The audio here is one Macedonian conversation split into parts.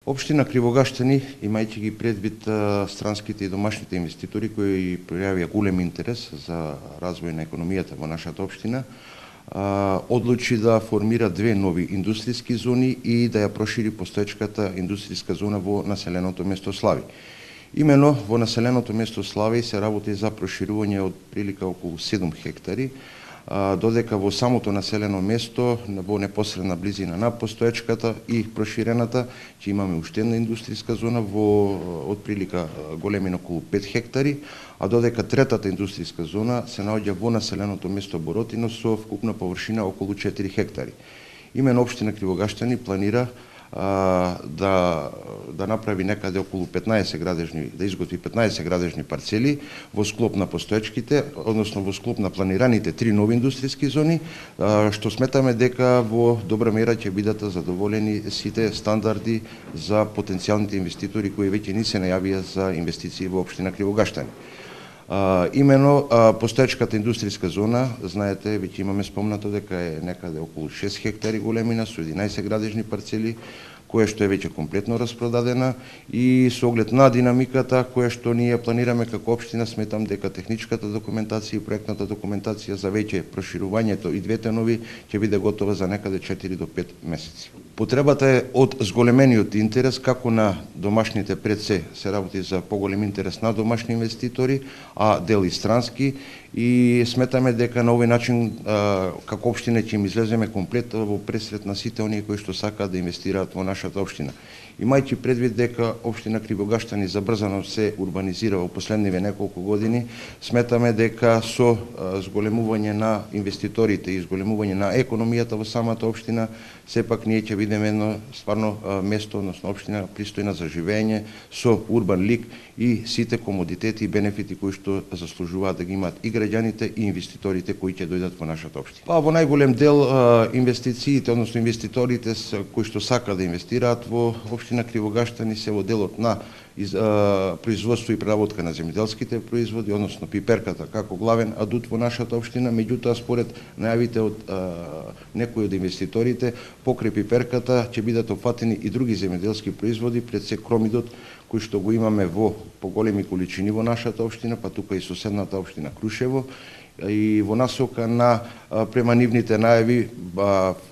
Општина Кривогаштани, имајќи ги предвид странските и домашните инвеститори кои пројавија голем интерес за развој на економијата во нашата општина, одлучи да формира две нови индустријски зони и да ја прошири постоечката индустријска зона во населеното место Слави. Имено во населеното место Слави се работи за проширување од прилика околу 7 хектари, додека во самото населено место, во непосредна близина на постоечката и проширената, ќе имаме уште една индустријска зона во од прилика големина околу 5 хектари, а додека третата индустријска зона се наоѓа во населеното место Боротино со вкупна површина околу 4 хектари. Имено општина Кривогаштани планира да направи некаде околу 15 градежни, да изготви 15 градежни парцели во склоп на постоечките, односно во склоп на планираните 3 нови индустријски зони, што сметаме дека во добра мера ќе бидат задоволени сите стандарди за потенцијалните инвеститори кои веќе ни се најавија за инвестиции во општина Кривогаштани. Имено постоечката индустријска зона, знаете, веќе имаме спомнато дека е некаде околу 6 хектари големина со 11 градежни парцели, која што е веќе комплетно распродадена и со оглед на динамиката која што ние планираме како општина, сметам дека техничката документација и проектната документација за веќе проширувањето и двете нови ќе биде готова за некаде 4 до 5 месеци. Потребата е од зголемениот интерес како на домашните пред се работи за поголем интерес на домашни инвеститори, а дел и странски, и сметаме дека на овој начин како општина ќе им излеземе комплет во пресрет на сите оние кои што сакаат да инвестираат во нашата општина. Имајќи предвид дека општина Кривогаштани забрзано се урбанизира во последниве неколку години, сметаме дека со зголемување на инвеститорите и зголемување на економијата во самата општина, сепак ние ќе бидеме едно стварно место, односно општина пристојна за живење, со урбан лик и сите комодитети и бенефити кои што заслужуваат да ги имаат и граѓаните и инвеститорите кои ќе дојдат во нашата општина. Во најголем дел инвестициите, односно инвеститорите кои што сакаат да инвестираат во општина Кривогаштани се во делот на производство и преработка на земјоделските производи, односно пиперката како главен адут во нашата општина. Меѓутоа, според најавите од некои од инвеститорите, покрај пиперката ќе бидат опфатени и други земјоделски производи, пред се кромидот, кој што го имаме во поголеми количини во нашата општина, па тука и соседната општина Крушево, и во насока на према нивните најави,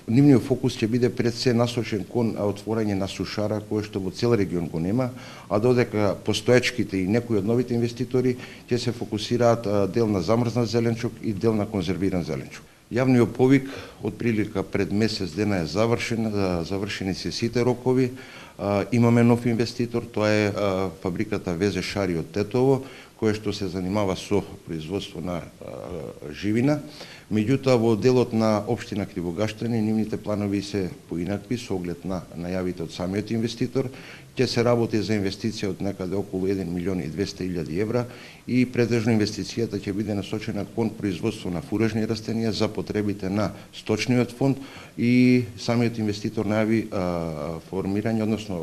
нивниот фокус ќе биде пред се насочен кон отворање на сушара кој што во цел регион го нема, а додека постоечките и некои од новите инвеститори ќе се фокусираат дел на замрзнат зеленчук и дел на конзервиран зеленчук. Јавниот повик од прилика пред месец дена е завршени се сите рокови. Имаме нов инвеститор, тоа е фабриката ВЗ Шари од Тетово, која што се занимава со производство на живина. Меѓутоа, во делот на општина Кривогаштани, нивните планови се поинакви со оглед на најавите од самиот инвеститор. Ќе се работи за инвестиција од некаде околу 1.200.000 евра и претежно инвестицијата ќе биде насочена кон производство на фуражни растенија за потребите на сточниот фонд, и самиот инвеститор најави формирање, односно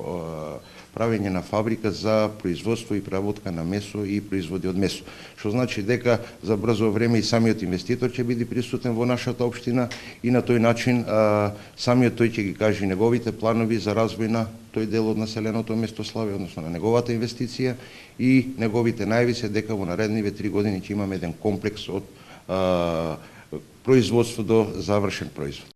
правење на фабрика за производство и преработка на месо и производи од месо. Што значи дека за брзо време и самиот инвеститор ќе биде присутен во нашата општина и на тој начин самиот тој ќе ги каже неговите планови за развој на тој дел од населеното место Слави, односно на неговата инвестиција, и неговите најави се дека во наредниве 3 години ќе имаме еден комплекс од производство до завршен производ.